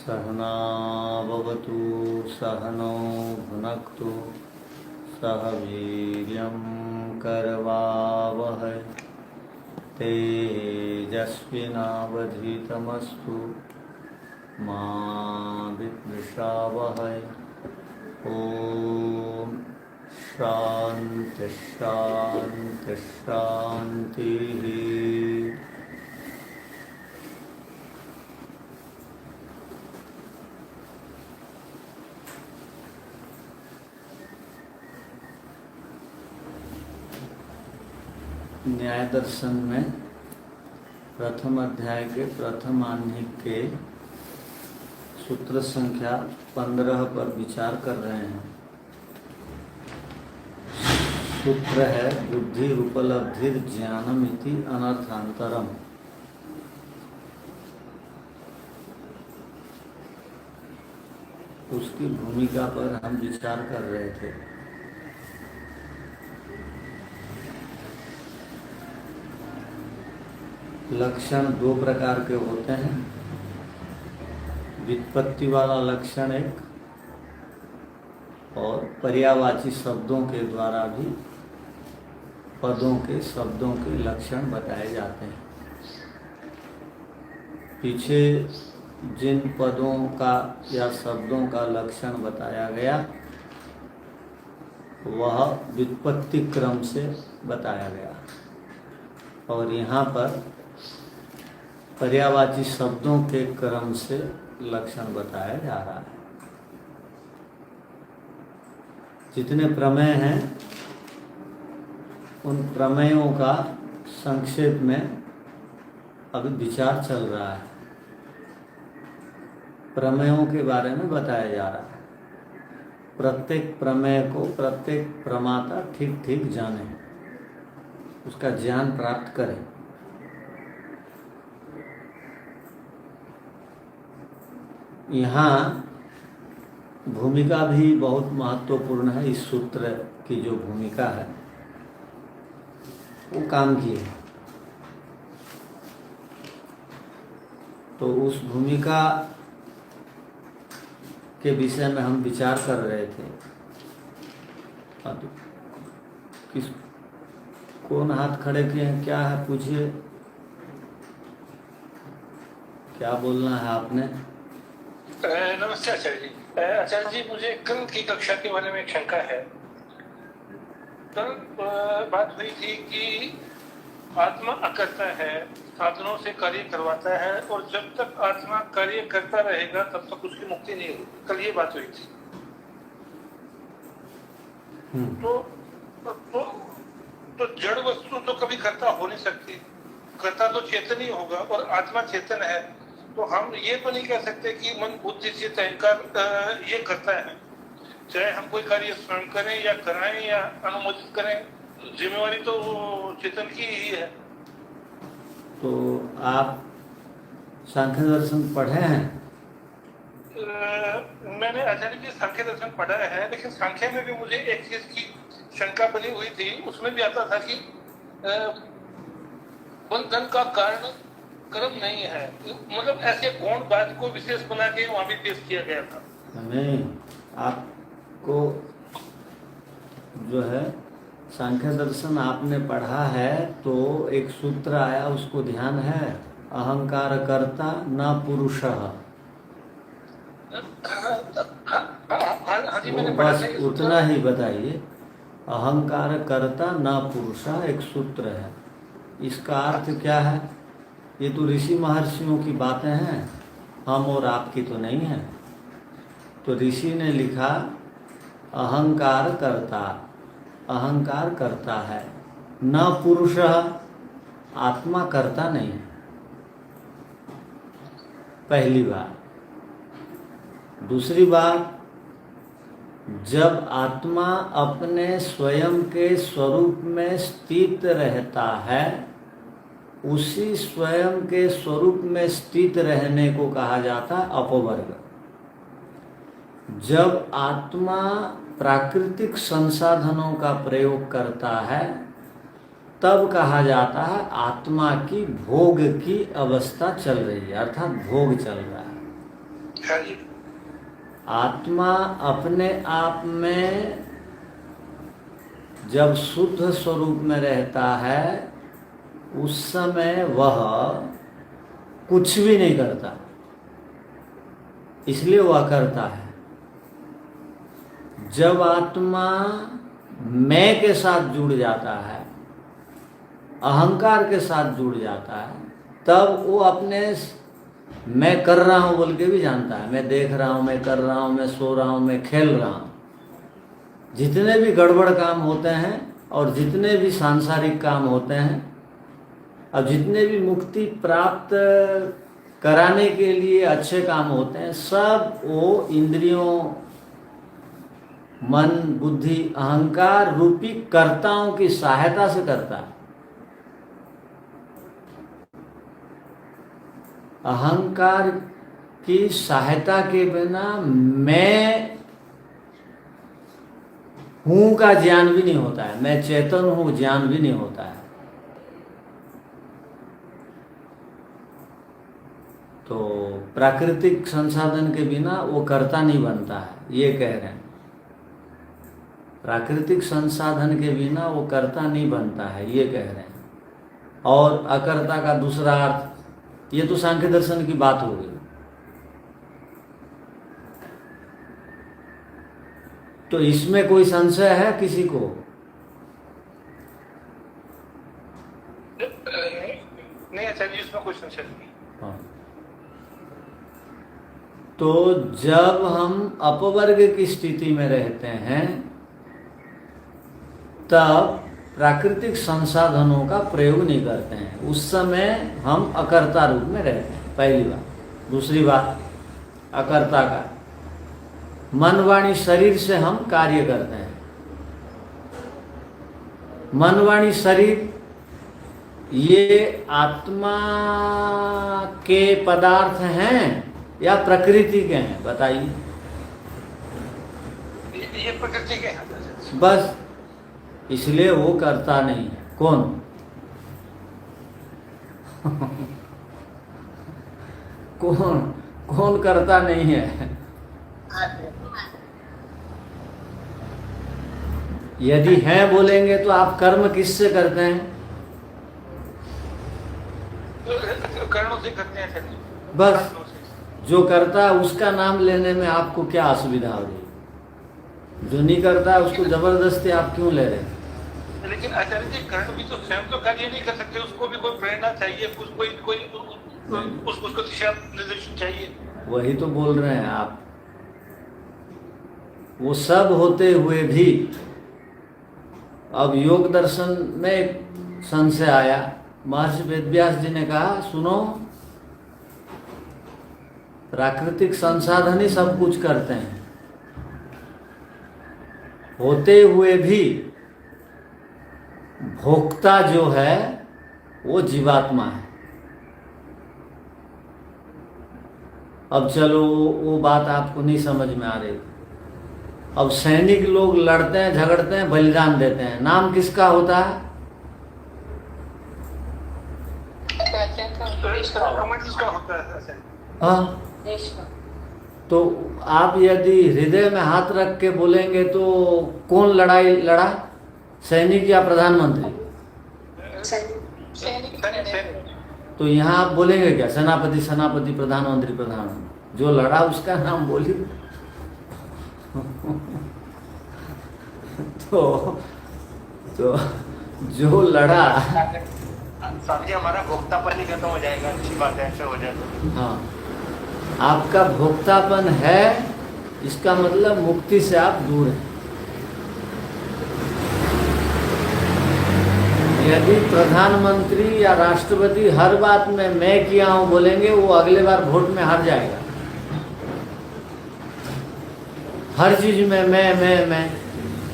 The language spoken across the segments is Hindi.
सहना भवतु सहनौ भुनक्तु सह वीर्यं करवावहै तेजस्विनावधीतमस्तु मा विद्विषावहै। ओम शांति शांति शांति। न्याय दर्शन में प्रथम अध्याय के प्रथम आह्निक के सूत्र संख्या 15 पर विचार कर रहे हैं। सूत्र है बुद्धि उपलब्धि ज्ञानम इति अनर्थांतरम। उसकी भूमिका पर हम विचार कर रहे थे। लक्षण दो प्रकार के होते हैं। व्युत्पत्ति वाला लक्षण एक, और पर्यायवाची शब्दों के द्वारा भी पदों के शब्दों के लक्षण बताए जाते हैं। पीछे जिन पदों का या शब्दों का लक्षण बताया गया वह व्युत्पत्ति क्रम से बताया गया, और यहाँ पर पर्यायवाची शब्दों के क्रम से लक्षण बताया जा रहा है। जितने प्रमेय हैं उन प्रमेयों का संक्षेप में अभी विचार चल रहा है। प्रमेयों के बारे में बताया जा रहा है। प्रत्येक प्रमेय को प्रत्येक प्रमाता ठीक ठीक जाने, उसका ज्ञान प्राप्त करें। यहाँ भूमिका भी बहुत महत्वपूर्ण है। इस सूत्र की जो भूमिका है वो काम की है। तो उस भूमिका के विषय में हम विचार कर रहे थे। किस कौन हाथ खड़े किए हैं? क्या है पूछिए, क्या बोलना है आपने? नमस्ते आचार्य जी। आचार्य जी, मुझे कल की कक्षा के बारे में एक शंका है। कल बात हुई थी कि आत्मा अकर्ता है, साधनों से कार्य करवाता है, और जब तक आत्मा कार्य करता रहेगा तब तक उसकी मुक्ति नहीं होगी। कल ये बात हुई थी। तो जड़ वस्तु तो कभी कर्ता हो नहीं सकती। कर्ता तो चेतन ही होगा, और आत्मा चेतन है। तो हम ये तो नहीं कह सकते कि मन बुद्धि से अहंकार ये करता है। चाहे हम कोई कार्य स्वयं करें या कराएं या अनुमोदित करें, जिम्मेवारी तो चेतन की ही है। तो आप सांख्य दर्शन पढ़े हैं? मैंने आचार्य जी सांख्य दर्शन पढ़ा है, लेकिन सांख्य में भी मुझे एक चीज की शंका बनी हुई थी। उसमें भी आता था कि बंधन का कारण कर्म नहीं है। मतलब ऐसे कौन बात को विशेष बना के वहां भी पेश किया गया था। नहीं, आपको जो है सांख्य दर्शन आपने पढ़ा है तो एक सूत्र आया, उसको ध्यान है? अहंकार कर्ता न पुरुषः। बस उतना ही बताइए। अहंकार कर्ता न पुरुषः एक सूत्र है। इसका अर्थ क्या है? ये तो ऋषि महर्षियों की बातें हैं, हम और आपकी तो नहीं है। तो ऋषि ने लिखा अहंकार करता, अहंकार करता है, न पुरुष, आत्मा करता नहीं है। पहली बात। दूसरी बात, जब आत्मा अपने स्वयं के स्वरूप में स्थित रहता है, उसी स्वयं के स्वरूप में स्थित रहने को कहा जाता है अपवर्ग। जब आत्मा प्राकृतिक संसाधनों का प्रयोग करता है तब कहा जाता है आत्मा की भोग की अवस्था चल रही है, अर्थात भोग चल रहा है। हाँ जी। आत्मा अपने आप में जब शुद्ध स्वरूप में रहता है उस समय वह कुछ भी नहीं करता, इसलिए वह करता है। जब आत्मा मैं के साथ जुड़ जाता है, अहंकार के साथ जुड़ जाता है, तब वो अपने मैं कर रहा हूं बोल के भी जानता है। मैं देख रहा हूं, मैं कर रहा हूं, मैं सो रहा हूं, मैं खेल रहा हूं। जितने भी गड़बड़ काम होते हैं और जितने भी सांसारिक काम होते हैं और जितने भी मुक्ति प्राप्त कराने के लिए अच्छे काम होते हैं, सब वो इंद्रियों, मन, बुद्धि, अहंकार रूपी कर्ताओं की सहायता से करता है। अहंकार की सहायता के बिना मैं हूं का ज्ञान भी नहीं होता है, मैं चेतन हूं ज्ञान भी नहीं होता है। तो प्राकृतिक संसाधन के बिना वो कर्ता नहीं बनता है, ये कह रहे हैं। प्राकृतिक संसाधन के बिना वो कर्ता नहीं बनता है, ये कह रहे हैं। और अकर्ता का दूसरा अर्थ, ये तो सांख्य दर्शन की बात हो गई। तो इसमें कोई संशय है किसी को? नहीं आचार्य जी, इसमें कोई संशय नहीं। हाँ। तो जब हम अपवर्ग की स्थिति में रहते हैं तब प्राकृतिक संसाधनों का प्रयोग नहीं करते हैं, उस समय हम अकर्ता रूप में रहते हैं, पहली बात। दूसरी बात, अकर्ता का मन वाणी शरीर से हम कार्य करते हैं। मन वाणी शरीर ये आत्मा के पदार्थ हैं या प्रकृति के हैं, बताइए। ये प्रकृति के हैं बस, इसलिए वो करता नहीं है। कौन? कौन करता नहीं है? यदि हैं बोलेंगे तो आप कर्म किससे करते हैं? कर्मों से करते हैं। बस, जो करता है उसका नाम लेने में आपको क्या असुविधा हो रही? जो नहीं करता है उसको जबरदस्ती आप क्यों ले रहे हैं? लेकिन आचार्य जी, कर्ण भी तो स्वयं तो कार्य नहीं कर सकते, उसको भी कोई प्रेरणा चाहिए, उसको दिशा निर्देशन चाहिए। वही तो बोल रहे हैं आप। वो सब होते हुए भी अब योग दर्शन में एक संशय आया। महर्षि वेदव्यास जी ने कहा, सुनो, प्राकृतिक संसाधन ही सब कुछ करते हैं, होते हुए भी भोक्ता जो है वो जीवात्मा है। अब चलो वो बात आपको नहीं समझ में आ रही। अब सैनिक लोग लड़ते हैं, झगड़ते हैं, बलिदान देते हैं, नाम किसका होता है? हाँ। तो आप यदि हृदय में हाथ रख के बोलेंगे तो कौन लड़ाई लड़ा, सैनिक या प्रधानमंत्री? तो यहाँ आप बोलेंगे क्या, सेनापति सेनापति, प्रधानमंत्री प्रधानमंत्री? जो लड़ा उसका नाम बोलिए। तो जो लड़ा, साथी हमारा भोक्तापन ही खत्म हो जाएगा। अच्छी बात है, ऐसा हो जाए तो। हाँ, आपका भोक्तापन है, इसका मतलब मुक्ति से आप दूर हैं। यदि प्रधानमंत्री या राष्ट्रपति हर बात में मैं किया हूं बोलेंगे, वो अगले बार वोट में हार जाएगा। हर चीज में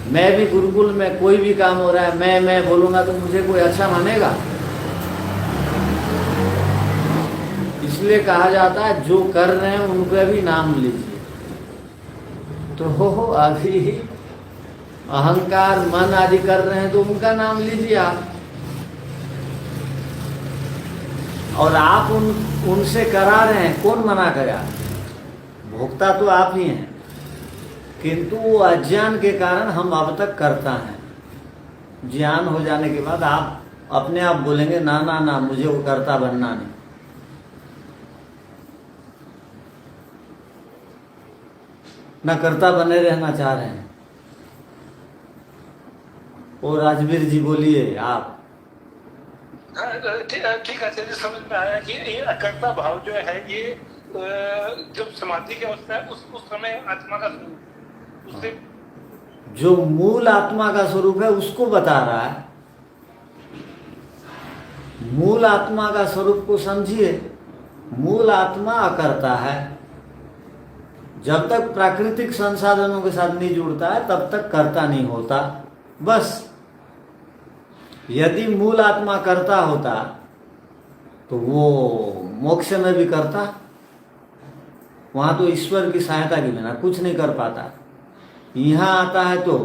मैं भी गुरुकुल में कोई भी काम हो रहा है मैं बोलूंगा तो मुझे कोई अच्छा मानेगा? इसलिए कहा जाता है जो कर रहे हैं उनका भी नाम लीजिए। तो अभी अहंकार मन आदि कर रहे हैं तो उनका नाम लीजिए आप। और आप उनसे करा रहे हैं, कौन मना करे? भोक्ता तो आप ही हैं, किंतु वो अज्ञान के कारण हम अब तक करता है। ज्ञान हो जाने के बाद आप अपने आप बोलेंगे ना ना ना, मुझे वो कर्ता बनना नहीं। ना कर्ता बने रहना चाह रहे हैं। और राजवीर जी बोलिए आप। ठीक है, चलिए समझ में आया कि ये अकर्ता भाव जो है ये जब समाधि की अवस्था है उस समय आत्मा का स्वरूप उससे जो मूल आत्मा का स्वरूप है उसको बता रहा है। मूल आत्मा का स्वरूप को समझिए। मूल आत्मा अकर्ता है। जब तक प्राकृतिक संसाधनों के साथ नहीं जुड़ता है तब तक कर्ता नहीं होता। बस यदि मूल आत्मा कर्ता होता तो वो मोक्ष में भी करता। वहां तो ईश्वर की सहायता के बिना कुछ नहीं कर पाता। यहाँ आता है तो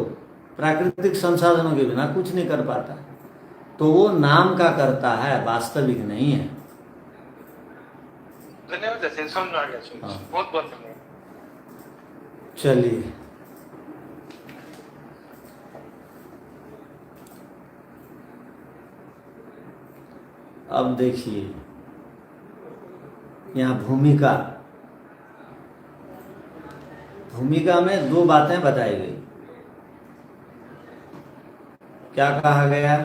प्राकृतिक संसाधनों के बिना कुछ नहीं कर पाता। तो वो नाम का करता है, वास्तविक नहीं है। धन्यवाद, समझ में आ गया। बहुत बहुत धन्यवाद। चलिए अब देखिए यहाँ भूमिका में दो बातें बताई गई। क्या कहा गया?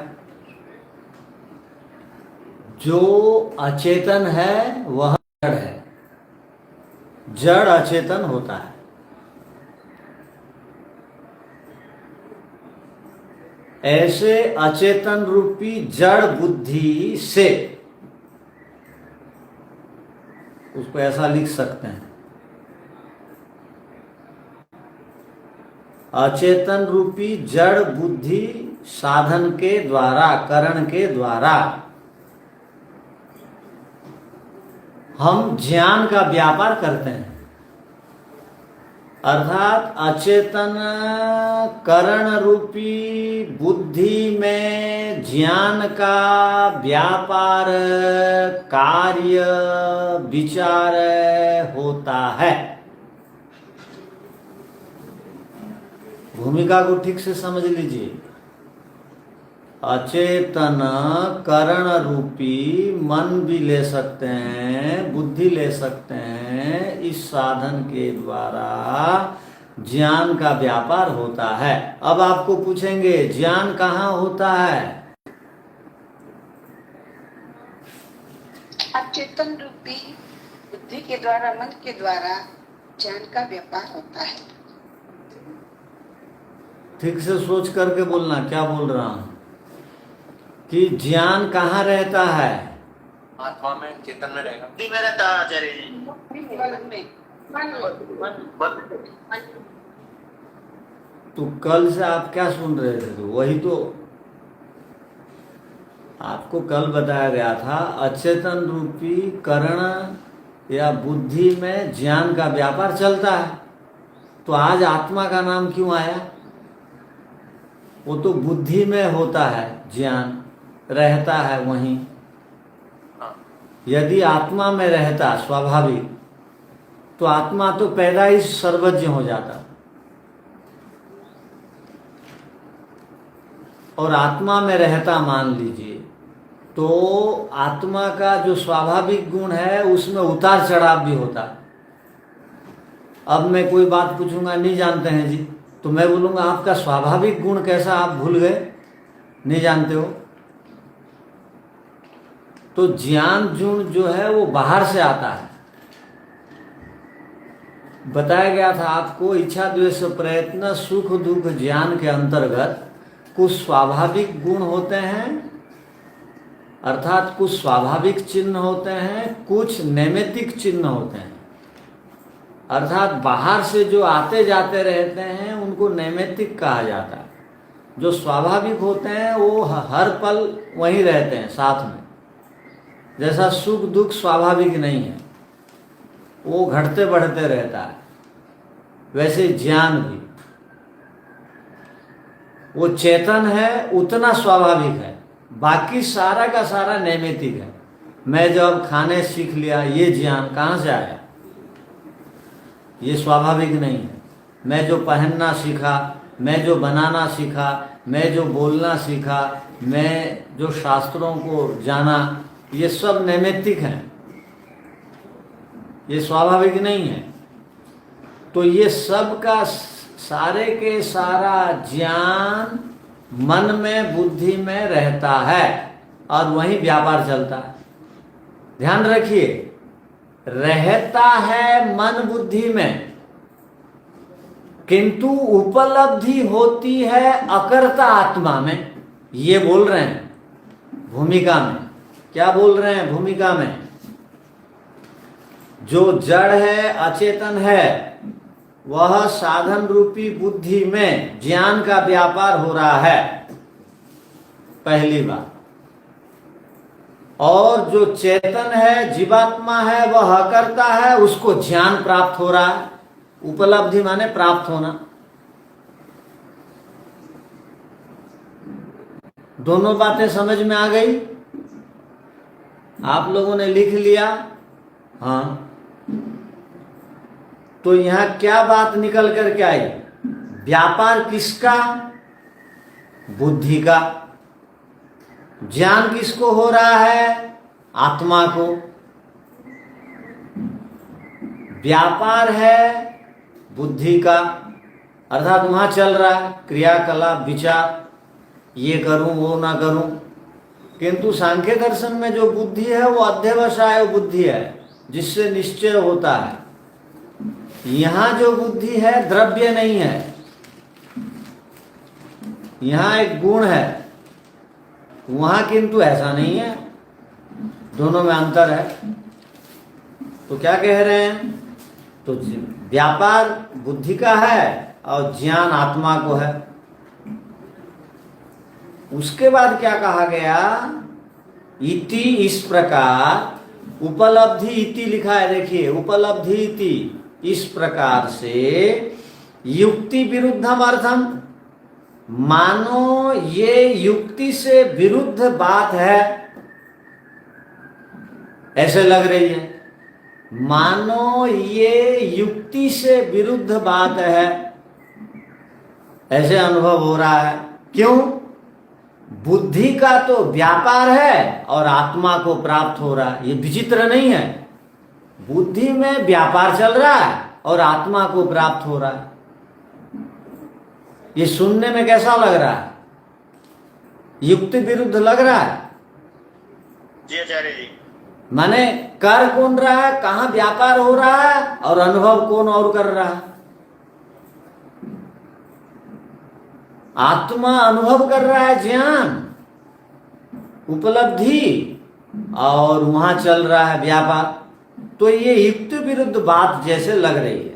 जो अचेतन है वह जड़ है। जड़ अचेतन होता है। ऐसे अचेतन रूपी जड़ बुद्धि से, उसको ऐसा लिख सकते हैं, अचेतन रूपी जड़ बुद्धि साधन के द्वारा, करण के द्वारा हम ज्ञान का व्यापार करते हैं। अर्थात अचेतन करण रूपी बुद्धि में ज्ञान का व्यापार, कार्य, विचार होता है। भूमिका को ठीक से समझ लीजिए। अचेतन करण रूपी मन भी ले सकते हैं, बुद्धि ले सकते हैं। इस साधन के द्वारा ज्ञान का व्यापार होता है। अब आपको पूछेंगे ज्ञान कहाँ होता है? अचेतन रूपी बुद्धि के द्वारा, मन के द्वारा ज्ञान का व्यापार होता है। ठीक से सोच करके बोलना क्या बोल रहा हूं। कि ज्ञान कहाँ रहता है? आत्मा में, चेतन में रहेगा। बुद्धि में रहता है आचार्य जी। तो कल से आप क्या सुन रहे थे? तो वही तो आपको कल बताया गया था। अचेतन रूपी करण या बुद्धि में ज्ञान का व्यापार चलता है। तो आज आत्मा का नाम क्यों आया? वो तो बुद्धि में होता है, ज्ञान रहता है वहीं। यदि आत्मा में रहता स्वाभाविक, तो आत्मा तो पैदा ही सर्वज्ञ हो जाता। और आत्मा में रहता मान लीजिए, तो आत्मा का जो स्वाभाविक गुण है उसमें उतार चढ़ाव भी होता। अब मैं कोई बात पूछूंगा, नहीं जानते हैं जी, तो मैं बोलूंगा आपका स्वाभाविक गुण कैसा, आप भूल गए, नहीं जानते हो। तो ज्ञान गुण जो है वो बाहर से आता है। बताया गया था आपको, इच्छा द्वेष प्रयत्न सुख दुख ज्ञान के अंतर्गत कुछ स्वाभाविक गुण होते हैं, अर्थात कुछ स्वाभाविक चिन्ह होते हैं, कुछ नैमित्तिक चिन्ह होते हैं। अर्थात बाहर से जो आते जाते रहते हैं उनको नैमित्तिक कहा जाता है। जो स्वाभाविक होते हैं वो हर पल वहीं रहते हैं साथ में। जैसा सुख दुख स्वाभाविक नहीं है, वो घटते बढ़ते रहता है, वैसे ज्ञान भी वो चेतन है उतना स्वाभाविक है, बाकी सारा का सारा नैमित्तिक है। मैं जब खाने सीख लिया, ये ज्ञान कहाँ से आया? ये स्वाभाविक नहीं है। मैं जो पहनना सीखा, मैं जो बनाना सीखा, मैं जो बोलना सीखा, मैं जो शास्त्रों को जाना, ये सब नैमित्तिक हैं, ये स्वाभाविक नहीं है। तो ये सब का सारे के सारा ज्ञान मन में, बुद्धि में रहता है और वहीं व्यापार चलता है। ध्यान रखिए, रहता है मन बुद्धि में, किंतु उपलब्धि होती है अकर्ता आत्मा में। ये बोल रहे हैं भूमिका में। क्या बोल रहे हैं भूमिका में? जो जड़ है, अचेतन है, वह साधन रूपी बुद्धि में ज्ञान का व्यापार हो रहा है, पहली बात। और जो चेतन है, जीवात्मा है, वह अकर्ता है, उसको ज्ञान प्राप्त हो रहा है। उपलब्धि माने प्राप्त होना। दोनों बातें समझ में आ गई? आप लोगों ने लिख लिया? हाँ। तो यहां क्या बात निकल करके आई? व्यापार किसका? बुद्धि का। ज्ञान किसको हो रहा है? आत्मा को। व्यापार है बुद्धि का, अर्थात वहां चल रहा है क्रियाकलाप, विचार, ये करूं वो ना करूं। किंतु सांख्य दर्शन में जो बुद्धि है वो अध्यवसाय बुद्धि है, जिससे निश्चय होता है। यहां जो बुद्धि है द्रव्य नहीं है, यहां एक गुण है, वहां किंतु ऐसा नहीं है। दोनों में अंतर है। तो क्या कह रहे हैं? तो व्यापार बुद्धि का है और ज्ञान आत्मा को है। उसके बाद क्या कहा गया? इति, इस प्रकार। उपलब्धि इति लिखा है, देखिए, उपलब्धि इति, इस प्रकार से। युक्ति विरुद्धम अर्थम, मानो ये युक्ति से विरुद्ध बात है, ऐसे लग रही है। मानो ये युक्ति से विरुद्ध बात है, ऐसे अनुभव हो रहा है। क्यों? बुद्धि का तो व्यापार है और आत्मा को प्राप्त हो रहा है। ये विचित्र नहीं है? बुद्धि में व्यापार चल रहा है और आत्मा को प्राप्त हो रहा है। ये सुनने में कैसा लग रहा है? युक्ति विरुद्ध लग रहा है जी आचार्य जी। माने कर कौन रहा है, कहां व्यापार हो रहा है, और अनुभव कौन और कर रहा है? आत्मा अनुभव कर रहा है ज्ञान, उपलब्धि, और वहां चल रहा है व्यापार। तो ये युक्ति विरुद्ध बात जैसे लग रही है।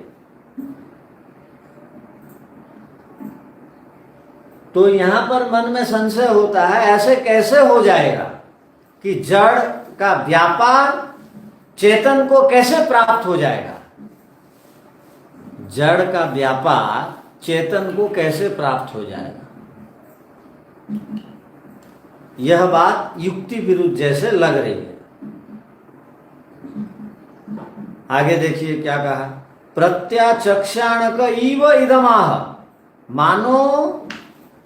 तो यहां पर मन में संशय होता है, ऐसे कैसे हो जाएगा कि जड़ का व्यापार चेतन को कैसे प्राप्त हो जाएगा? जड़ का व्यापार चेतन को कैसे प्राप्त हो जाएगा? यह बात युक्ति विरुद्ध जैसे लग रही है। आगे देखिए क्या कहा? प्रत्याचक्षाणक इव इदमाह, मानो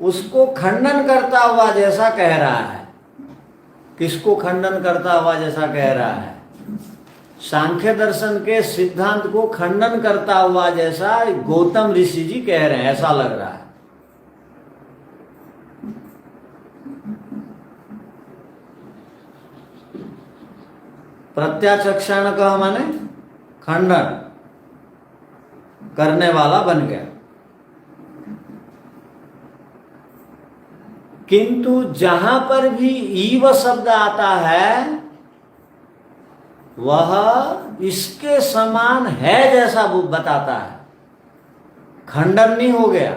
उसको खंडन करता हुआ जैसा कह रहा है। किसको खंडन करता हुआ जैसा कह रहा है? सांख्य दर्शन के सिद्धांत को खंडन करता हुआ जैसा गौतम ऋषि जी कह रहे हैं, ऐसा लग रहा है। प्रत्याचक्षण का माने खंडन करने वाला बन गया। किंतु जहां पर भी ईव शब्द आता है वह इसके समान है जैसा वो बताता है, खंडन नहीं हो गया।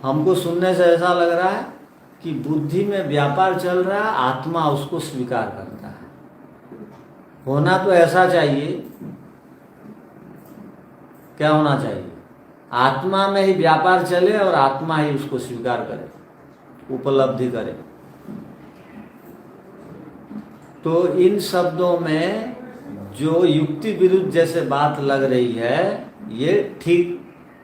हमको सुनने से ऐसा लग रहा है कि बुद्धि में व्यापार चल रहा है, आत्मा उसको स्वीकार करता है। होना तो ऐसा चाहिए, क्या होना चाहिए? आत्मा में ही व्यापार चले और आत्मा ही उसको स्वीकार करे, उपलब्धि करे। तो इन शब्दों में जो युक्ति विरुद्ध जैसे बात लग रही है, ये ठीक,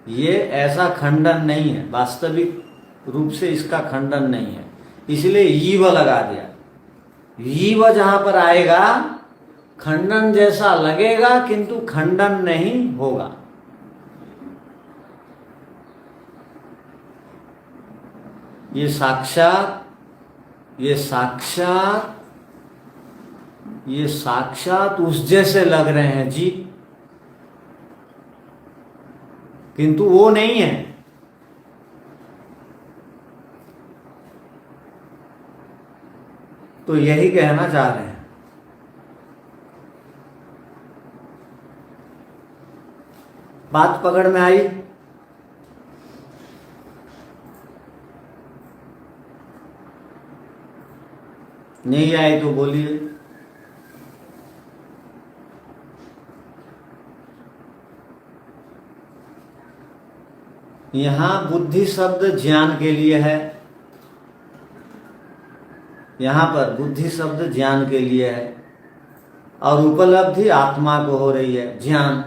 ये ऐसा खंडन नहीं है, वास्तविक रूप से इसका खंडन नहीं है, इसलिए ईव लगा दिया। ईव जहां पर आएगा खंडन जैसा लगेगा किंतु खंडन नहीं होगा। ये साक्षात उस जैसे लग रहे हैं जी, किंतु वो नहीं है। तो यही कहना चाह रहे हैं। बात पकड़ में आई? नहीं आई तो बोलिए। यहां बुद्धि शब्द ज्ञान के लिए है, यहां पर बुद्धि शब्द ज्ञान के लिए है, और उपलब्धि आत्मा को हो रही है, ज्ञान।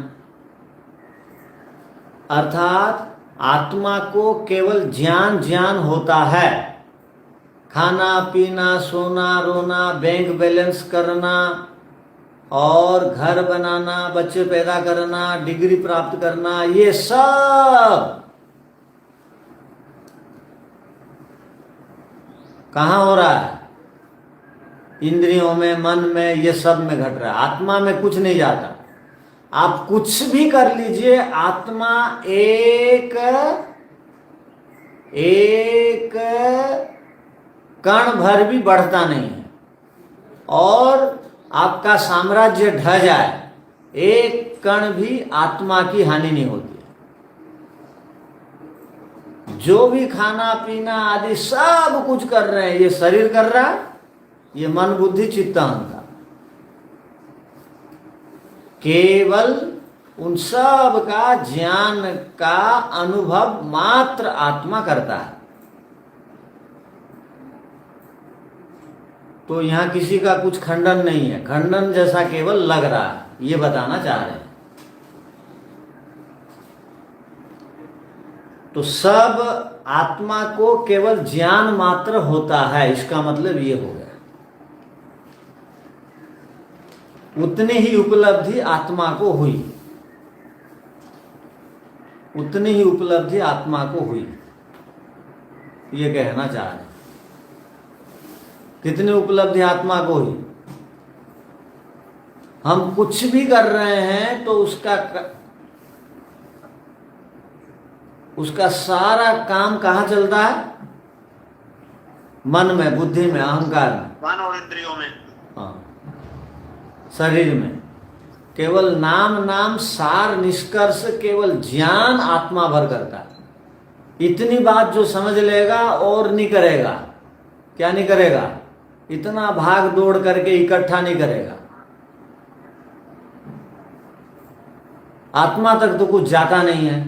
अर्थात आत्मा को केवल ज्ञान होता है। खाना पीना, सोना रोना, बैंक बैलेंस करना और घर बनाना, बच्चे पैदा करना, डिग्री प्राप्त करना, ये सब कहाँ हो रहा है? इंद्रियों में, मन में, ये सब में घट रहा है। आत्मा में कुछ नहीं जाता। आप कुछ भी कर लीजिए, आत्मा एक कण भर भी बढ़ता नहीं है, और आपका साम्राज्य ढह जाए, एक कण भी आत्मा की हानि नहीं होती। जो भी खाना पीना आदि सब कुछ कर रहे हैं, ये शरीर कर रहा है, ये मन बुद्धि चित्त अहंकार। केवल उन सब का ज्ञान का अनुभव मात्र आत्मा करता है। तो यहां किसी का कुछ खंडन नहीं है, खंडन जैसा केवल लग रहा है, ये बताना चाह रहे हैं। तो सब आत्मा को केवल ज्ञान मात्र होता है, इसका मतलब ये हो गया। उतनी ही उपलब्धि आत्मा को हुई, उतनी ही उपलब्धि आत्मा को हुई, ये कहना चाह रहे हैं। कितनी उपलब्धि आत्मा को हुई? हम कुछ भी कर रहे हैं तो उसका सारा काम कहाँ चलता है? मन में, बुद्धि में, अहंकार में, मन और इंद्रियों में, हाँ, शरीर में। केवल नाम सार निष्कर्ष केवल ज्ञान आत्मा भर करता है। इतनी बात जो समझ लेगा और नहीं करेगा, क्या नहीं करेगा? इतना भाग दौड़ करके इकट्ठा नहीं करेगा। आत्मा तक तो कुछ जाता नहीं है,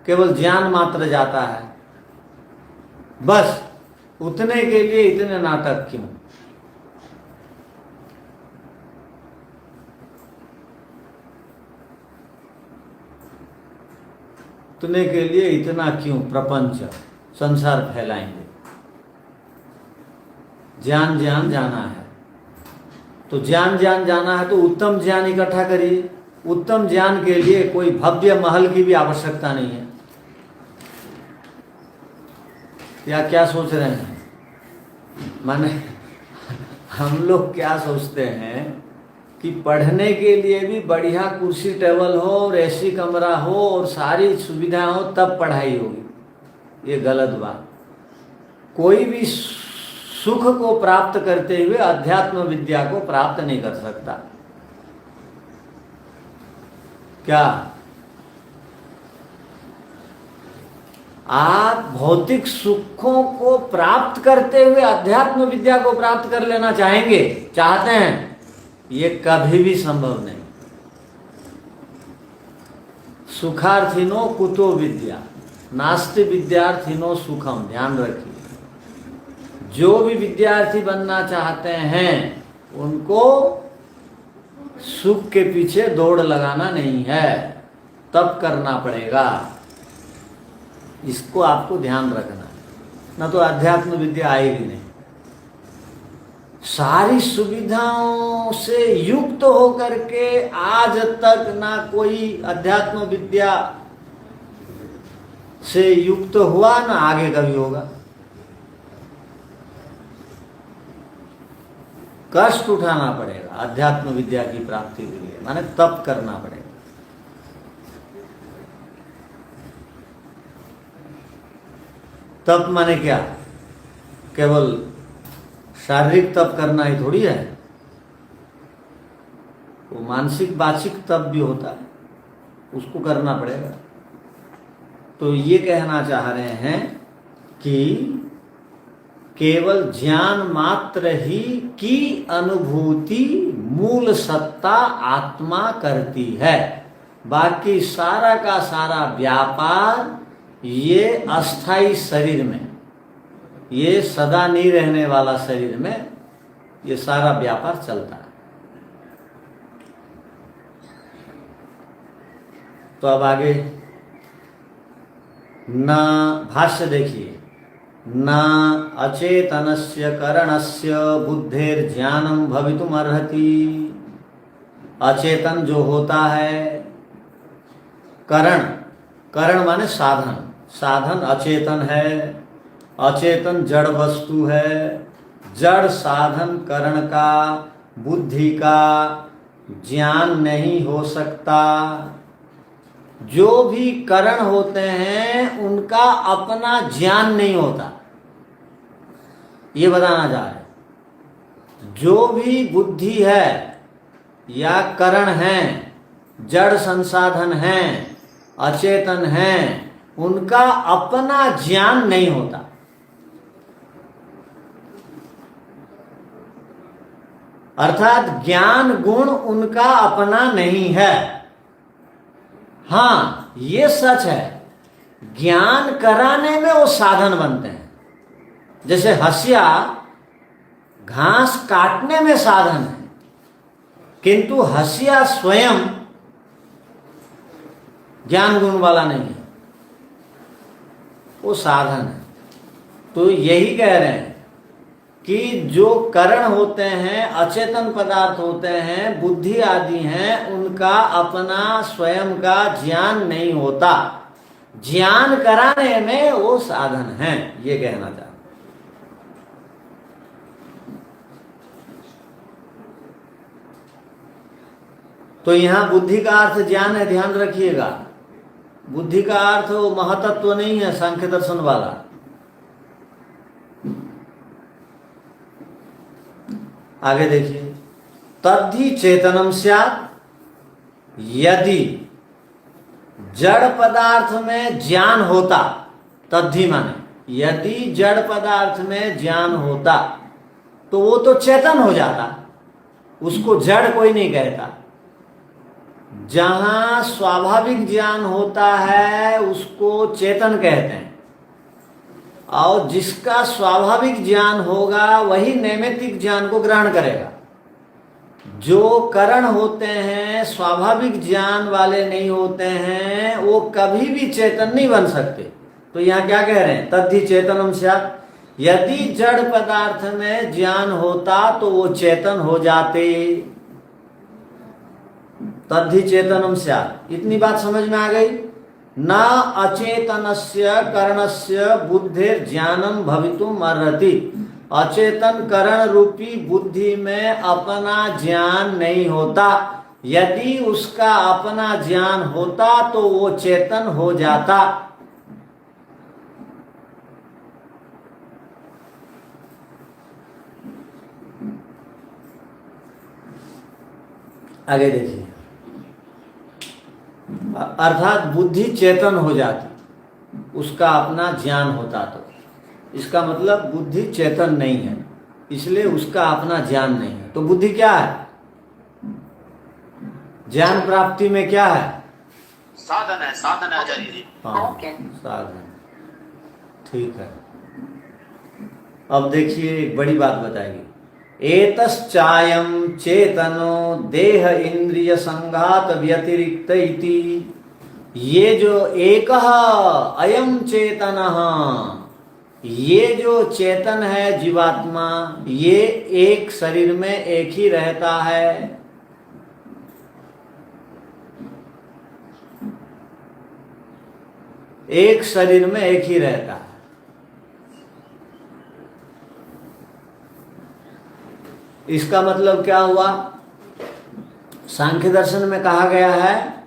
केवल ज्ञान मात्र जाता है। बस उतने के लिए इतने नाटक क्यों? उतने के लिए इतना क्यों प्रपंच संसार फैलाएंगे? ज्ञान जाना है तो ज्ञान जाना है तो उत्तम ज्ञान इकट्ठा करिए। उत्तम ज्ञान के लिए कोई भव्य महल की भी आवश्यकता नहीं है। या क्या सोच रहे हैं? माने हम लोग क्या सोचते हैं कि पढ़ने के लिए भी बढ़िया कुर्सी टेबल हो और एसी कमरा हो और सारी सुविधाएं हो तब पढ़ाई होगी। ये गलत बात। कोई भी सुख को प्राप्त करते हुए अध्यात्म विद्या को प्राप्त नहीं कर सकता। क्या आप भौतिक सुखों को प्राप्त करते हुए अध्यात्म विद्या को प्राप्त कर लेना चाहते हैं? ये कभी भी संभव नहीं। सुखार्थिनो कुतो विद्या नास्ति विद्यार्थिनो सुखम। ध्यान रखिए, जो भी विद्यार्थी बनना चाहते हैं उनको सुख के पीछे दौड़ लगाना नहीं है, तब करना पड़ेगा। इसको आपको ध्यान रखना है, न तो अध्यात्म विद्या आएगी नहीं। सारी सुविधाओं से युक्त होकर के आज तक ना कोई अध्यात्म विद्या से युक्त हुआ, ना आगे कभी होगा। कष्ट उठाना पड़ेगा अध्यात्म विद्या की प्राप्ति के लिए, माने तप करना पड़ेगा। तप माने क्या? केवल शारीरिक तप करना ही थोड़ी है, वो मानसिक वाचिक तप भी होता है, उसको करना पड़ेगा। तो ये कहना चाह रहे हैं कि केवल ज्ञान मात्र ही की अनुभूति मूल सत्ता आत्मा करती है। बाकी सारा का सारा व्यापार ये अस्थाई शरीर में, ये सदा नहीं रहने वाला शरीर में ये सारा व्यापार चलता है। तो अब आगे न भाष्य देखिए। न अचेतनस्य करणस्य बुद्धिर्ज्ञानम भवितुमर्हति। अचेतन जो होता है, करण, करण माने साधन, साधन अचेतन है। अचेतन जड़ वस्तु है। जड़ साधन करण का, बुद्धि का ज्ञान नहीं हो सकता। जो भी करण होते हैं उनका अपना ज्ञान नहीं होता, ये बताना चाह रहे। जो भी बुद्धि है या करण है, जड़ संसाधन है, अचेतन है, उनका अपना ज्ञान नहीं होता। अर्थात ज्ञान गुण उनका अपना नहीं है। हाँ, ये सच है, ज्ञान कराने में वो साधन बनते हैं। जैसे हंसिया घास काटने में साधन है, किंतु हंसिया स्वयं ज्ञान गुण वाला नहीं है, वो साधन है। तो यही कह रहे हैं कि जो करण होते हैं, अचेतन पदार्थ होते हैं, बुद्धि आदि हैं, उनका अपना स्वयं का ज्ञान नहीं होता। ज्ञान कराने में वो साधन हैं, ये कहना चाहते। तो यहां बुद्धि का अर्थ ज्ञान है, ध्यान रखिएगा। बुद्धि का अर्थ वो महतत्व नहीं है सांख्य दर्शन वाला। आगे देखिए, तद्धि चेतनम स्यात्। यदि जड़ पदार्थ में ज्ञान होता, तद्धि माने यदि जड़ पदार्थ में ज्ञान होता तो वो तो चेतन हो जाता, उसको जड़ कोई नहीं कहता। जहां स्वाभाविक ज्ञान होता है उसको चेतन कहते हैं, और जिसका स्वाभाविक ज्ञान होगा वही नैमित्तिक ज्ञान को ग्रहण करेगा। जो करण होते हैं, स्वाभाविक ज्ञान वाले नहीं होते हैं, वो कभी भी चेतन नहीं बन सकते। तो यहाँ क्या कह रहे हैं? तद्धि चेतनम स्यात्। यदि जड़ पदार्थ में ज्ञान होता तो वो चेतन हो जाते। तद्धि चेतनम स्यात्, इतनी बात समझ में आ गई। न अचेतनस्य करणस्य बुद्धिर ज्ञानम भवितुम अर्हति। अचेतन करण रूपी बुद्धि में अपना ज्ञान नहीं होता। यदि उसका अपना ज्ञान होता तो वो चेतन हो जाता। आगे देखिए, अर्थात बुद्धि चेतन हो जाती, उसका अपना ज्ञान होता। तो इसका मतलब बुद्धि चेतन नहीं है, इसलिए उसका अपना ज्ञान नहीं है। तो बुद्धि क्या है? ज्ञान प्राप्ति में क्या है? साधन है, साधन है आचार्य जी। हाँ, साधन। ठीक है। अब देखिए, एक बड़ी बात बताएगी। एतश्चायं चेतनो देह इंद्रिय संघात व्यतिरिक्त इति। ये जो एक अयम चेतनः, ये जो चेतन है जीवात्मा, ये एक शरीर में एक ही रहता है। एक शरीर में एक ही रहता है। इसका मतलब क्या हुआ? सांख्य दर्शन में कहा गया है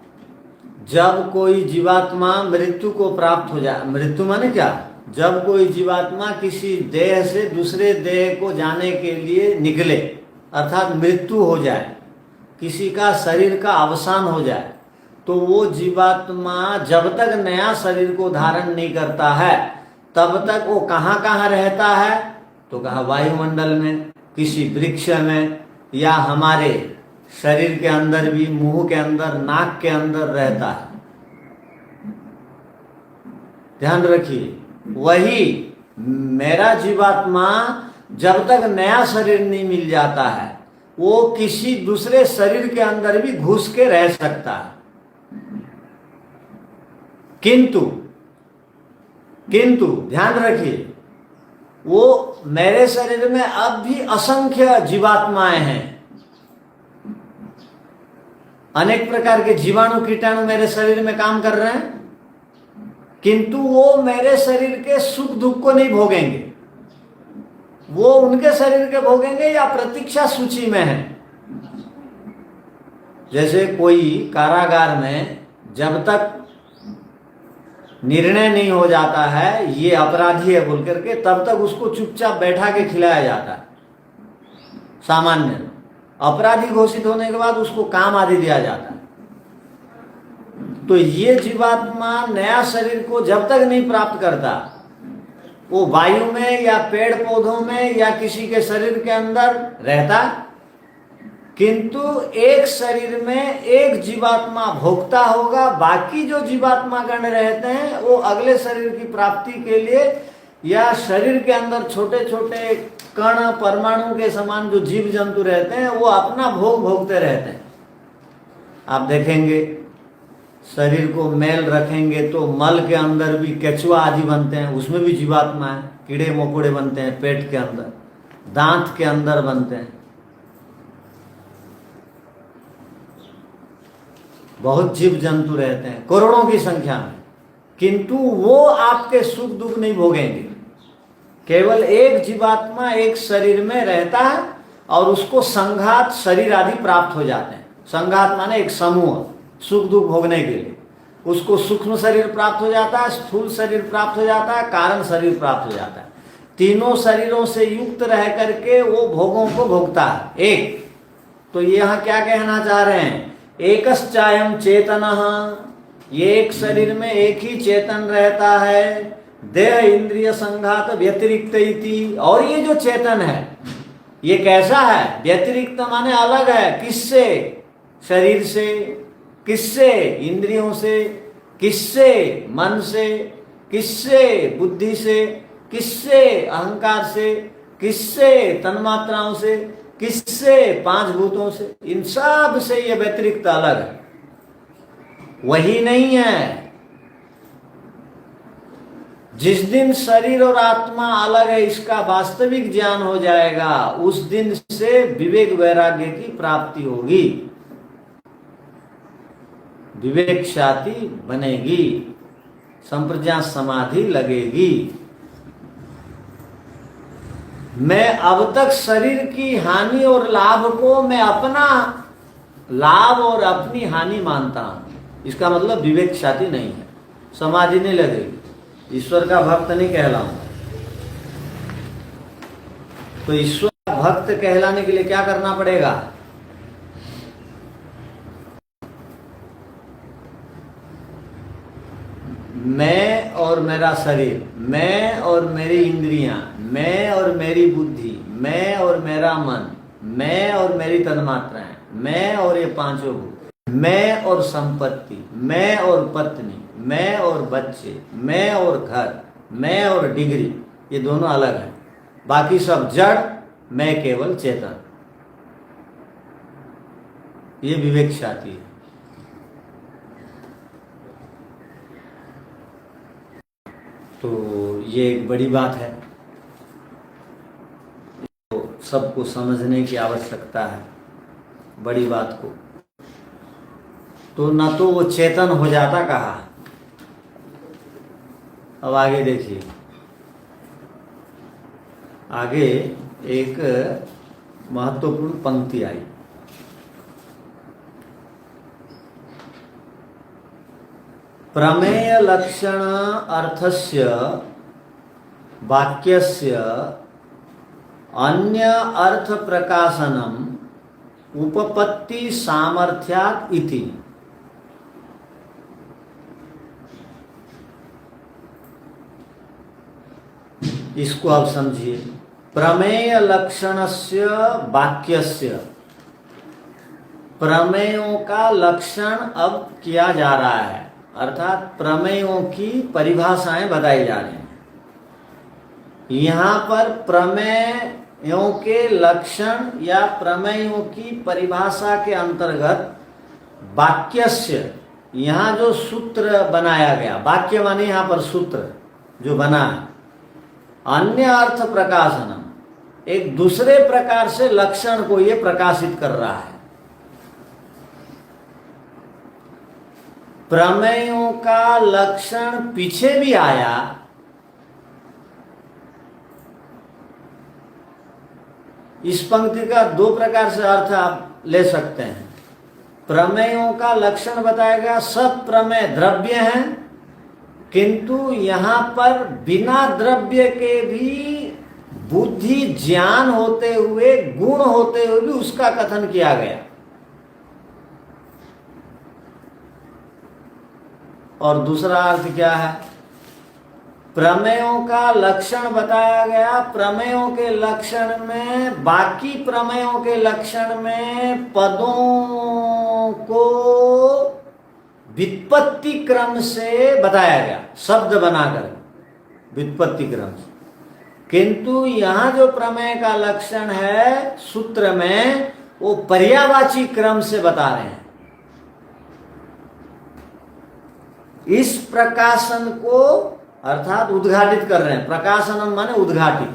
जब कोई जीवात्मा मृत्यु को प्राप्त हो जाए, मृत्यु माने क्या? जब कोई जीवात्मा किसी देह से दूसरे देह को जाने के लिए निकले, अर्थात मृत्यु हो जाए, किसी का शरीर का अवसान हो जाए, तो वो जीवात्मा जब तक नया शरीर को धारण नहीं करता है तब तक वो कहाँ कहाँ रहता है? तो कहा वायुमंडल में, किसी वृक्ष में, या हमारे शरीर के अंदर भी, मुंह के अंदर, नाक के अंदर रहता है। ध्यान रखिए, वही मेरा जीवात्मा जब तक नया शरीर नहीं मिल जाता है वो किसी दूसरे शरीर के अंदर भी घुस के रह सकता है। किंतु ध्यान रखिए, वो मेरे शरीर में अब भी असंख्य जीवात्माएं हैं, अनेक प्रकार के जीवाणु कीटाणु मेरे शरीर में काम कर रहे हैं, किंतु वो मेरे शरीर के सुख दुख को नहीं भोगेंगे। वो उनके शरीर के भोगेंगे या प्रतीक्षा सूची में है। जैसे कोई कारागार में जब तक निर्णय नहीं हो जाता है ये अपराधी है बोल करके, तब तक उसको चुपचाप बैठा के खिलाया जाता है। सामान्य अपराधी घोषित होने के बाद उसको काम आदि दिया जाता है। तो ये जीवात्मा नया शरीर को जब तक नहीं प्राप्त करता, वो वायु में या पेड़ पौधों में या किसी के शरीर के अंदर रहता, किंतु एक शरीर में एक जीवात्मा भोगता होगा। बाकी जो जीवात्मा गण रहते हैं वो अगले शरीर की प्राप्ति के लिए या शरीर के अंदर छोटे छोटे कण परमाणु के समान जो जीव जंतु रहते हैं वो अपना भोग भोगते रहते हैं। आप देखेंगे शरीर को मैल रखेंगे तो मल के अंदर भी केचुआ आदि बनते हैं, उसमें भी जीवात्मा है। कीड़े मकोड़े बनते हैं पेट के अंदर, दांत के अंदर बनते हैं, बहुत जीव जंतु रहते हैं करोड़ों की संख्या में, किंतु वो आपके सुख दुख नहीं भोगेंगे। केवल एक जीवात्मा एक शरीर में रहता है और उसको संघात शरीर आदि प्राप्त हो जाते हैं। संघात माने एक समूह, सुख दुख भोगने के लिए। उसको सूक्ष्म शरीर प्राप्त हो जाता है, स्थूल शरीर प्राप्त हो जाता है, कारण शरीर प्राप्त हो जाता है। तीनों शरीरों से युक्त रह करके वो भोगों को भोगता है एक। तो यहाँ क्या कहना चाह रहे हैं? एकश्चायं चेतनः, ये एक शरीर में एक ही चेतन रहता है। देह इंद्रिय संघात व्यतिरिक्त इति, और ये जो चेतन है ये कैसा है? व्यतिरिक्त माने अलग है। किससे? शरीर से। किससे? इंद्रियों से। किससे? मन से। किससे? बुद्धि से। किससे? अहंकार से। किससे? तन्मात्राओं से। किससे? पांच भूतों से। इन सब से ये व्यतिरिक्त अलग है, वही नहीं है। जिस दिन शरीर और आत्मा अलग है इसका वास्तविक ज्ञान हो जाएगा, उस दिन से विवेक वैराग्य की प्राप्ति होगी, विवेक शाति बनेगी, संप्रज्ञा समाधि लगेगी। मैं अब तक शरीर की हानि और लाभ को मैं अपना लाभ और अपनी हानि मानता हूं, इसका मतलब विवेक शाति नहीं है, समाधि नहीं लगेगी, ईश्वर का भक्त नहीं कहलाऊंगा। तो ईश्वर का भक्त कहलाने के लिए क्या करना पड़ेगा? मैं और मेरा शरीर, मैं और मेरी इंद्रियां, मैं और मेरी बुद्धि, मैं और मेरा मन, मैं और मेरी तन्मात्राएं, मैं और ये पांचों भूत, मैं और संपत्ति, मैं और पत्नी, मैं और बच्चे, मैं और घर, मैं और डिग्री, ये दोनों अलग है। बाकी सब जड़, मैं केवल चेतन, ये विवेकशाती है। तो ये एक बड़ी बात है, तो सबको समझने की आवश्यकता है बड़ी बात को। तो न तो वो चेतन हो जाता कहा। अब आगे देखिए, आगे एक महत्वपूर्ण पंक्ति आई। प्रमेय लक्षण अर्थस्य वाक्यस्य अन्य अर्थ प्रकाशनम उपपत्ति सामर्थ्यात् इति। इसको आप समझिए। प्रमेय लक्षणस्य वाक्यस्य, प्रमेयों का लक्षण अब किया जा रहा है, अर्थात प्रमेयों की परिभाषाएं बताई जा रही हैं। यहाँ पर प्रमेयों के लक्षण या प्रमेयों की परिभाषा के अंतर्गत वाक्यस्य, यहाँ जो सूत्र बनाया गया, वाक्य माने यहाँ पर सूत्र जो बना है, अन्य अर्थ प्रकाशनम, एक दूसरे प्रकार से लक्षण को ये प्रकाशित कर रहा है। प्रमेयों का लक्षण पीछे भी आया, इस पंक्ति का दो प्रकार से अर्थ आप ले सकते हैं। प्रमेयों का लक्षण बताया गया, सब प्रमेय द्रव्य हैं, किंतु यहाँ पर बिना द्रव्य के भी बुद्धि ज्ञान होते हुए, गुण होते हुए भी उसका कथन किया गया। और दूसरा अर्थ क्या है? प्रमेयों का लक्षण बताया गया, प्रमेयों के लक्षण में, बाकी प्रमेयों के लक्षण में पदों को व्युत्पत्ति क्रम से बताया गया, शब्द बनाकर व्युत्पत्ति क्रम से। किंतु यहाँ जो प्रमेय का लक्षण है सूत्र में, वो पर्यायवाची क्रम से बता रहे हैं। इस प्रकाशन को अर्थात उद्घाटित कर रहे हैं। प्रकाशनम माने उद्घाटित।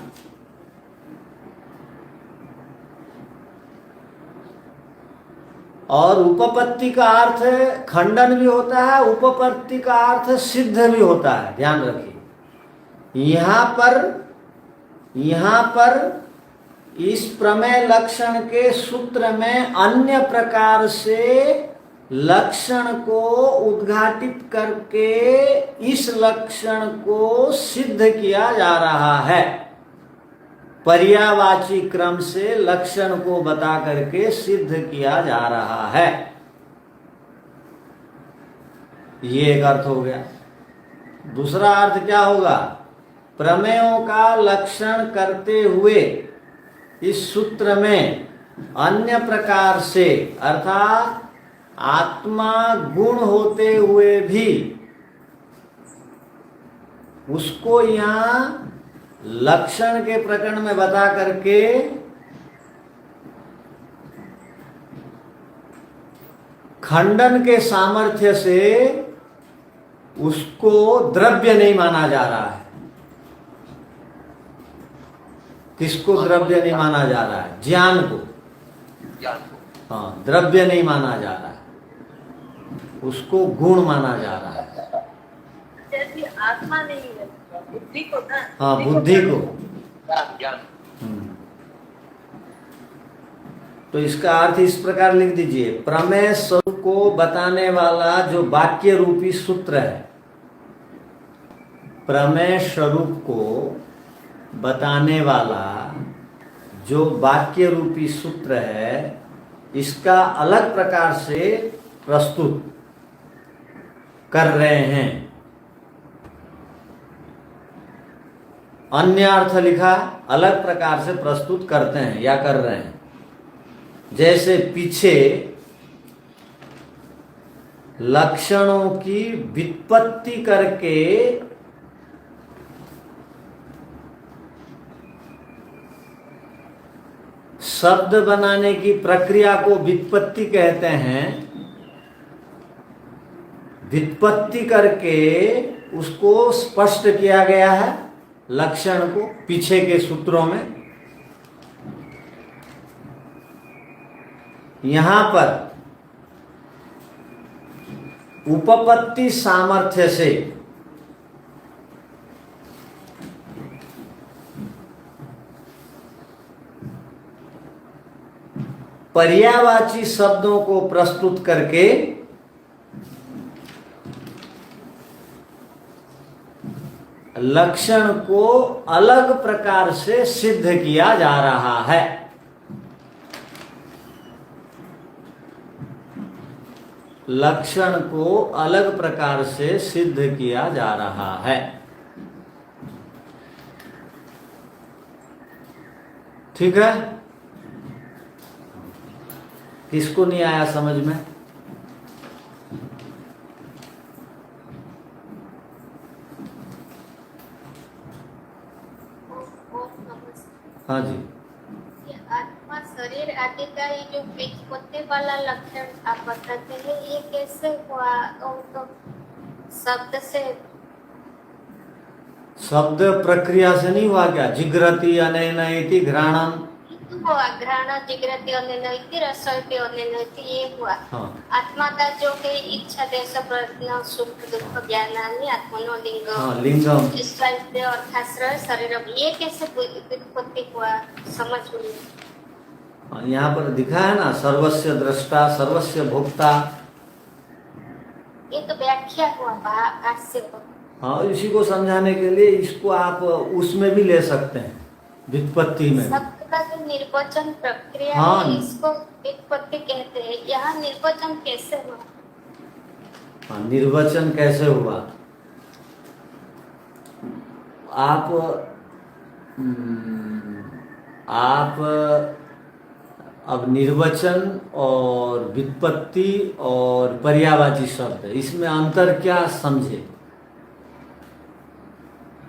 और उपपत्ति का अर्थ खंडन भी होता है, उपपत्ति का अर्थ सिद्ध भी होता है, ध्यान रखिए। यहाँ पर इस प्रमेय लक्षण के सूत्र में अन्य प्रकार से लक्षण को उद्घाटित करके इस लक्षण को सिद्ध किया जा रहा है। पर्यायवाची क्रम से लक्षण को बता करके सिद्ध किया जा रहा है। ये एक अर्थ हो गया। दूसरा अर्थ क्या होगा? प्रमेयों का लक्षण करते हुए इस सूत्र में अन्य प्रकार से, अर्थात आत्मा गुण होते हुए भी उसको यहाँ लक्षण के प्रकरण में बता करके खंडन के सामर्थ्य से उसको द्रव्य नहीं माना जा रहा है। किसको द्रव्य नहीं माना जा रहा है? ज्ञान को। हाँ, द्रव्य नहीं माना जा रहा है, उसको गुण माना जा रहा है। आत्मा नहीं है, बुद्धि को ना। हाँ, बुद्धि को, ज्ञान। तो इसका अर्थ इस प्रकार लिख दीजिए। प्रमेय स्वरूप को बताने वाला जो वाक्य रूपी सूत्र है, प्रमेय स्वरूप को बताने वाला जो वाक्य रूपी सूत्र है, इसका अलग प्रकार से प्रस्तुत कर रहे हैं। अन्य अर्थ लिखा, अलग प्रकार से प्रस्तुत करते हैं या कर रहे हैं। जैसे पीछे लक्षणों की व्युत्पत्ति करके शब्द बनाने की प्रक्रिया को व्युत्पत्ति कहते हैं। व्युत्पत्ति करके उसको स्पष्ट किया गया है लक्षण को पीछे के सूत्रों में। यहां पर उपपत्ति सामर्थ्य से पर्यायवाची शब्दों को प्रस्तुत करके लक्षण को अलग प्रकार से सिद्ध किया जा रहा है। लक्षण को अलग प्रकार से सिद्ध किया जा रहा है। ठीक है, किसको नहीं आया समझ में? हाँ जी। ये आत्मा शरीर आदि का ये जो व्युत्पत्ति वाला लक्षण आप बताते हैं, ये कैसे हुआ? तो शब्द से, शब्द प्रक्रिया से नहीं हुआ क्या? जिग्रति अनेनयति घ्राणम, हुआ घ्राण जिग्रति अनेनयति रसयति अनेनयति, ये हुआ। हाँ। आत्मा का जो कि इच्छा देश प्रयत्न सुख दुख ज्ञानानि आत्मनो लिंग, हाँ, लिंगम, इष्टाश्रय अर्थाश्रय शरीरम, ये कैसे व्युत्पत्ति हुआ समझ में? हाँ, यहाँ पर दिखा है ना, सर्वस्य दृष्टा सर्वस्य भोक्ता। ये तो व्याख्या हुआ भाष्य को। हाँ, इसी को समझाने के लिए इसको आप उसमें भी ले सकते हैं, व्युत्पत्ति में। शब्द का जो निर्वचन प्रक्रिया हाँ। है, इसको व्युत्पत्ति कहते हैं। यहाँ निर्वचन कैसे हुआ? हाँ, निर्वचन कैसे हुआ? आप अब निर्वचन और व्युत्पत्ति और पर्यायवाची शब्द, इसमें अंतर क्या समझे?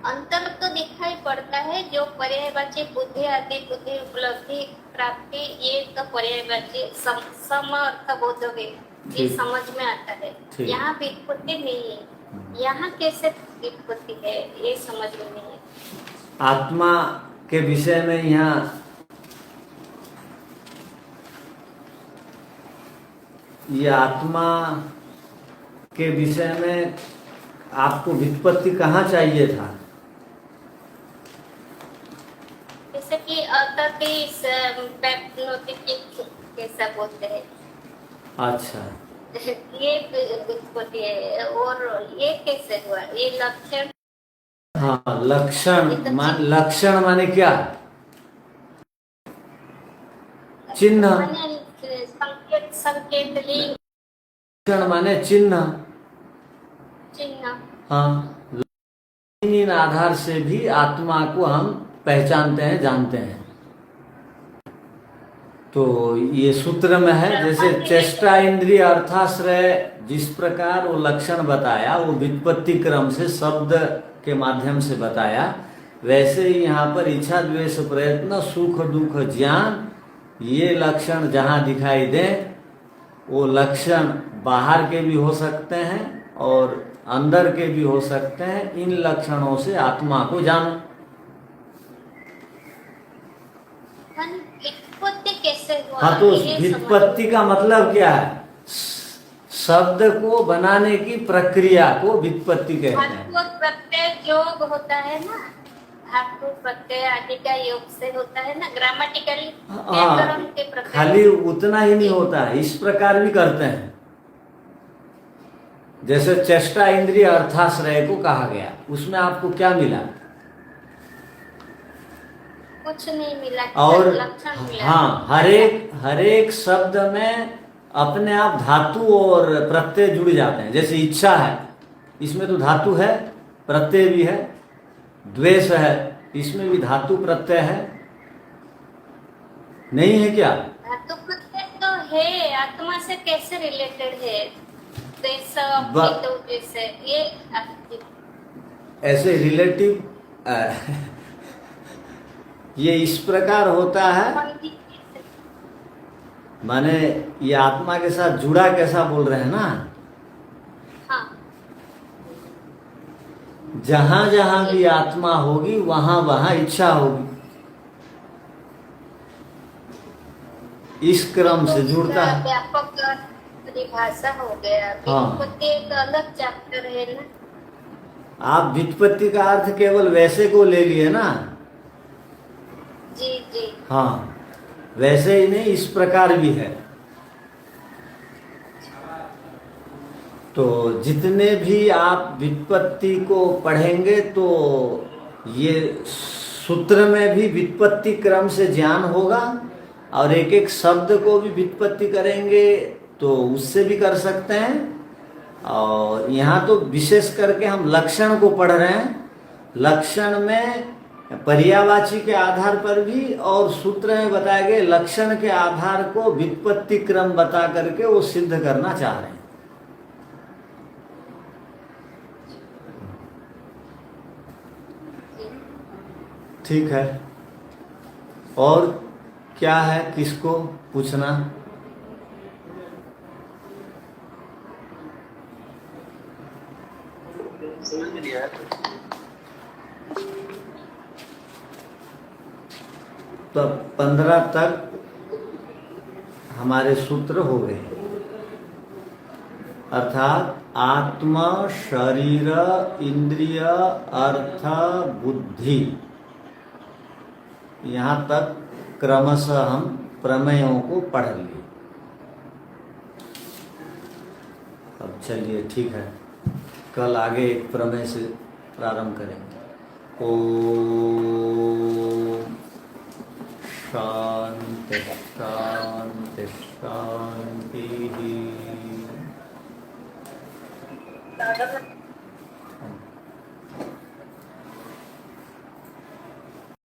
अंतर तो दिखाई पड़ता है। जो पर्यायवाची बुद्धि आदि, बुद्धि उपलब्धि प्राप्ति, ये तो पर्यायवाची सम अर्थ बोध है, ये ठीक। समझ में आता है। ठीक। यहाँ व्युत्पत्ति नहीं है। यहाँ कैसे व्युत्पत्ति है, ये समझ में नहीं है। आत्मा के विषय में यहाँ ये आत्मा के विषय में आपको व्युत्पत्ति कहाँ चाहिए था? जैसे कि कैसा बोलते हैं। अच्छा, ये व्युत्पत्ति है। और ये कैसे हुआ? ये लक्षण। हाँ, लक्षण माने क्या? चिन्ह। माने संकेत लिंग, लक्षण माने चिन्ह। चिन्ह। हाँ, इन आधार से भी आत्मा को हम पहचानते हैं, जानते हैं। तो ये सूत्र में है, जैसे चेष्टा इंद्रिय अर्थाश्रय, जिस प्रकार वो लक्षण बताया, वो व्युत्पत्ति क्रम से शब्द के माध्यम से बताया, वैसे ही यहाँ पर इच्छा द्वेष प्रयत्न सुख दुख ज्ञान, ये लक्षण जहाँ दिखाई दे, वो लक्षण बाहर के भी हो सकते हैं और अंदर के भी हो सकते हैं। इन लक्षणों से आत्मा को जानो। व्युत्पत्ति कैसे हुआ? हाँ, तो ये व्युत्पत्ति का मतलब क्या है? शब्द को बनाने की प्रक्रिया को व्युत्पत्ति कहते हैं। धातु प्रत्यय योग होता है ना, धातु प्रत्यय आदि का योग से होता है ना, ग्रामेटिकली व्याकरण के प्रकार। खाली उतना ही नहीं होता है, इस प्रकार भी करते हैं। जैसे चेष्टा इंद्रिय अर्थाश्रय को कहा गया, उसमें आपको क्या मिला? कुछ नहीं मिला, और लक्षण मिला। हाँ, हर एक शब्द में अपने आप धातु और प्रत्यय जुड़ जाते हैं। जैसे इच्छा है, इसमें तो धातु है, प्रत्यय भी है। द्वेष है, इसमें भी धातु प्रत्यय है, नहीं है क्या? धातु प्रत्यय तो है, आत्मा से कैसे रिलेटेड है? तो जैसे ये ऐसे रिलेटिव ये इस प्रकार होता है। माने ये आत्मा के साथ जुड़ा कैसा बोल रहे हैं ना, हाँ जहां जहां भी आत्मा होगी वहां वहां इच्छा होगी, इस क्रम से जुड़ता है। व्यापक परिभाषा हो गया। हाँ। व्युत्पत्ति एक अलग चैप्टर है ना। आप व्युत्पत्ति का अर्थ केवल वैसे को ले लिए ना, जी जी। हाँ वैसे ही नहीं, इस प्रकार भी है। तो जितने भी आप व्युत्पत्ति को पढ़ेंगे तो ये सूत्र में भी व्युत्पत्ति क्रम से ज्ञान होगा, और एक एक शब्द को भी व्युत्पत्ति करेंगे तो उससे भी कर सकते हैं। और यहाँ तो विशेष करके हम लक्षण को पढ़ रहे हैं। लक्षण में पर्यायवाची के आधार पर भी, और सूत्र में बताए गए लक्षण के आधार को व्युत्पत्ति क्रम बता करके वो सिद्ध करना चाह रहे हैं। ठीक है, और क्या है, किसको पूछना? समझ लिया है। तो 15 तक हमारे सूत्र हो गए, अर्थात आत्मा, शरीर, इंद्रिय, अर्थ, बुद्धि, यहाँ तक क्रमशः हम प्रमेयों को पढ़ लिए। अब चलिए ठीक है, कल आगे एक प्रमेय से प्रारंभ करेंगे। ओम शांति शांति शांति।